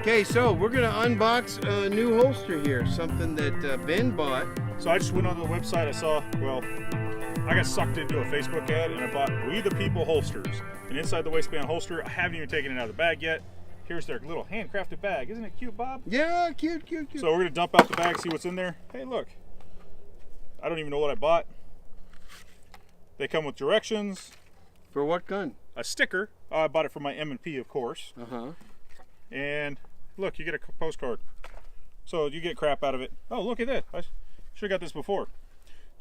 Okay, so we're gonna unbox a new holster here, something that Ben bought. So I just went on the website, I saw, well, I got sucked into a Facebook ad and I bought We the People holsters. An inside the waistband holster. I haven't even taken it out of the bag yet. Here's their little handcrafted bag. Isn't it cute, Bob? Yeah, cute. So we're gonna dump out the bag, see what's in there. Hey, look. I don't even know what I bought. They come with directions. For what gun? A sticker. I bought it for my M&P, of course. Uh-huh. And look, you get a postcard. So you get crap out of it. Oh, look at that. I should have got this before.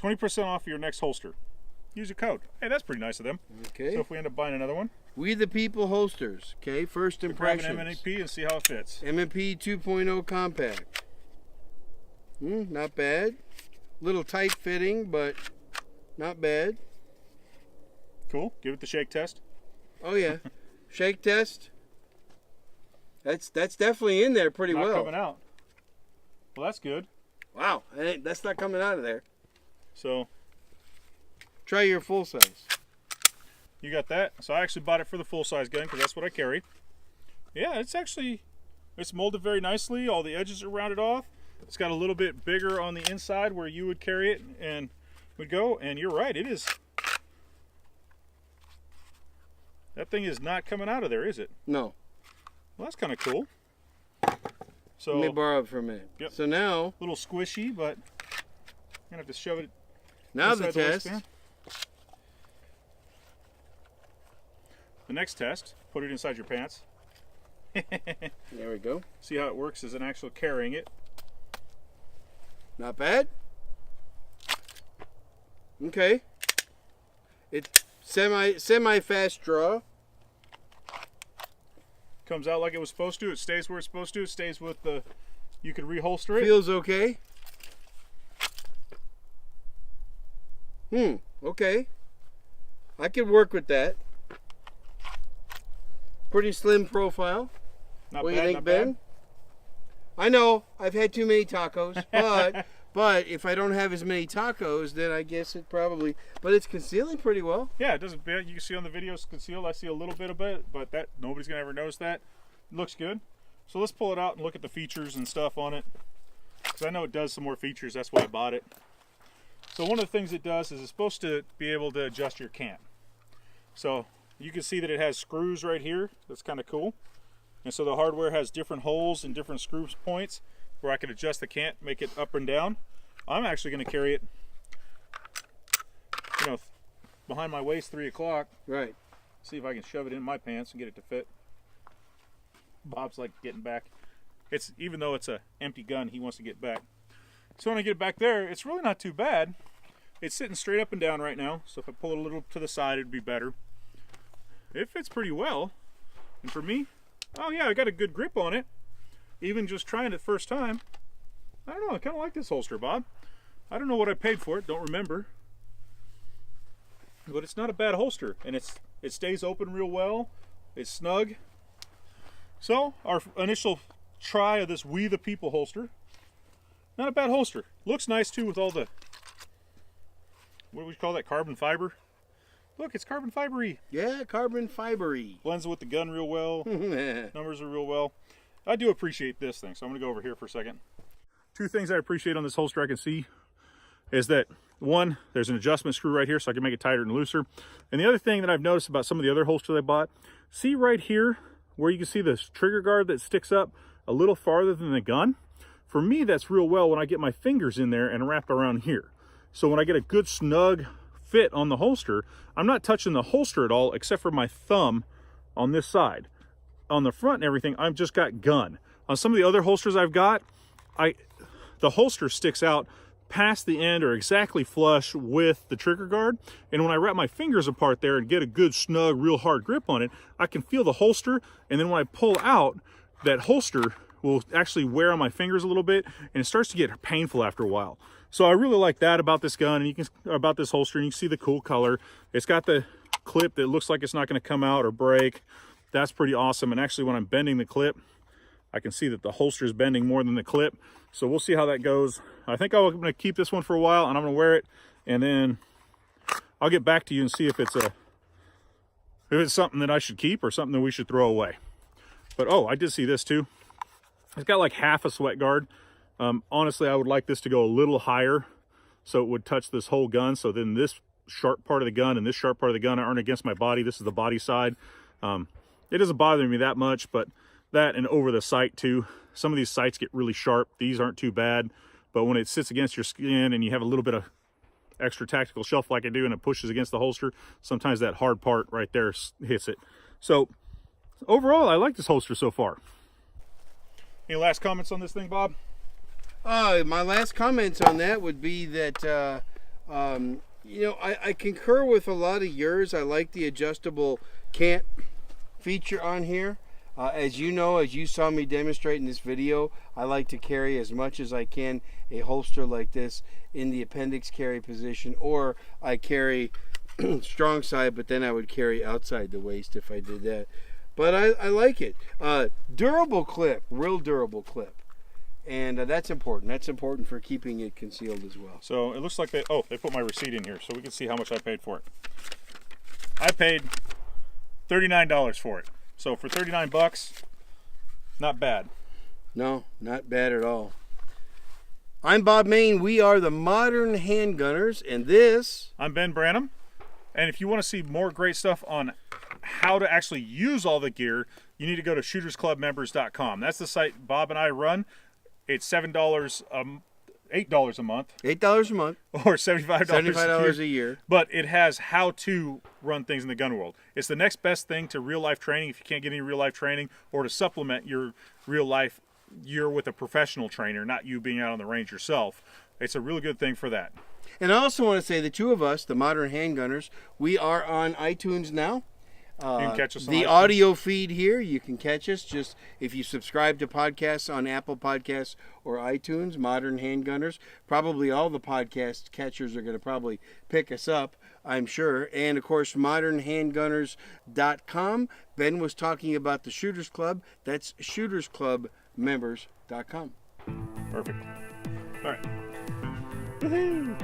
20% off your next holster. Use a code. Hey, that's pretty nice of them. Okay. So if we end up buying another one. We the People holsters. Okay, first impressions. Grab an M&P and see how it fits. M&P 2.0 compact. Not bad. Little tight fitting, but not bad. Cool. Give it the shake test. Oh yeah. Shake test. That's definitely in there pretty Not well. coming out. Well, that's good. Wow, that's not coming out of there. So try your full size. you got that. So I actually bought it for the full size gun because that's what I carry. Yeah, it's molded very nicely. All the edges are rounded off. It's got a little bit bigger on the inside where you would carry it and would go. And you're right, it is. That thing is not coming out of there, is it? No. Well, that's kind of cool. So Let me borrow it for a minute. Yep. So now, a little squishy, but I'm gonna have to shove it. now the inside test. waistband. The next test, put it inside your pants. There we go. See how it works as an actual carrying it. Not bad. Okay. It's semi fast draw. Comes out like it was supposed to. It stays where it's supposed to. It stays with the. You could reholster it. Feels okay. Okay. I could work with that. Pretty slim profile. Not What do bad, you think, not Ben? bad. I know I've had too many tacos, but if I don't have as many tacos, then I guess it probably. But it's concealing pretty well. Yeah, it doesn't. You can see on the video it's concealed. I see a little bit of it, but that nobody's gonna ever notice that. It looks good. So let's pull it out and look at the features and stuff on it. Because I know it does some more features. That's why I bought it. So one of the things it does is it's supposed to be able to adjust your cant. So you can see that it has screws right here. That's kind of cool. And so the hardware has different holes and different screw points where I can adjust the cant, make it up and down. I'm actually going to carry it, behind my waist, 3 o'clock. Right. See if I can shove it in my pants and get it to fit. Bob's like getting back. Even though it's an empty gun, he wants to get back. So when I get it back there, it's really not too bad. It's sitting straight up and down right now. So if I pull it a little to the side, it'd be better. It fits pretty well. And for me, oh yeah, I got a good grip on it. Even just trying it first time. I don't know, I kind of like this holster, Bob. I don't know what I paid for it, don't remember. But it's not a bad holster, and it stays open real well. It's snug. So, our initial try of this We the People holster. Not a bad holster. Looks nice too with all the, what do we call that, carbon fiber? Look, it's carbon fibery. Yeah, carbon fibery. Blends with the gun real well. Numbers are real well. I do appreciate this thing, so I'm going to go over here for a second. 2 things I appreciate on this holster I can see is that, one, there's an adjustment screw right here so I can make it tighter and looser. And the other thing that I've noticed about some of the other holsters I bought, see right here where you can see this trigger guard that sticks up a little farther than the gun? For me, that's real well when I get my fingers in there and wrap around here. So when I get a good snug fit on the holster, I'm not touching the holster at all except for my thumb on this side. On the front and everything, I've just got gun. On some of the other holsters I've got, the holster sticks out past the end or exactly flush with the trigger guard. And when I wrap my fingers apart there and get a good snug, real hard grip on it, I can feel the holster. And then when I pull out, that holster will actually wear on my fingers a little bit, and it starts to get painful after a while. So I really like that about this gun, and about this holster, and you can see the cool color. It's got the clip that looks like it's not going to come out or break. That's pretty awesome. And actually, when I'm bending the clip, I can see that the holster is bending more than the clip. So we'll see how that goes. I think I'm going to keep this one for a while, and I'm going to wear it, and then I'll get back to you and see if it's something that I should keep or something that we should throw away. But oh, I did see this too. It's got like half a sweat guard. Honestly, I would like this to go a little higher so it would touch this whole gun. So then this sharp part of the gun and this sharp part of the gun aren't against my body. This is the body side. It doesn't bother me that much, but that and over the sight too. Some of these sights get really sharp. These aren't too bad, but when it sits against your skin and you have a little bit of extra tactical shelf like I do and it pushes against the holster, sometimes that hard part right there hits it. So overall, I like this holster so far. Any last comments on this thing, Bob? My last comments on that would be that, you know, I concur with a lot of yours. I like the adjustable cant feature on here. As you know, as you saw me demonstrate in this video, I like to carry as much as I can a holster like this in the appendix carry position, or I carry strong side, but then I would carry outside the waist if I did that. But I like it. Durable clip, real durable clip. And that's important. That's important for keeping it concealed as well. So it looks like they put my receipt in here so we can see how much I paid for it. I paid $39 for it. So for 39 bucks, not bad. No, not bad at all. I'm Bob Mayne. We are the Modern Handgunners, and this... I'm Ben Branam. And if you want to see more great stuff on how to actually use all the gear, you need to go to shootersclubmembers.com. That's the site Bob and I run. It's $8 a month. $8 a month. Or $75 a year. But it has how to run things in the gun world. It's the next best thing to real life training if you can't get any real life training, or to supplement your real life year with a professional trainer, not you being out on the range yourself. It's a really good thing for that. And I also want to say the two of us, the Modern Handgunners, we are on iTunes now. You can catch us on the iTunes. Audio feed here, you can catch us just if you subscribe to podcasts on Apple Podcasts or iTunes, Modern Handgunners. Probably all the podcast catchers are going to probably pick us up, I'm sure. And of course, modernhandgunners.com. Ben was talking about the Shooters Club. That's shootersclubmembers.com. Perfect. All right. Woohoo!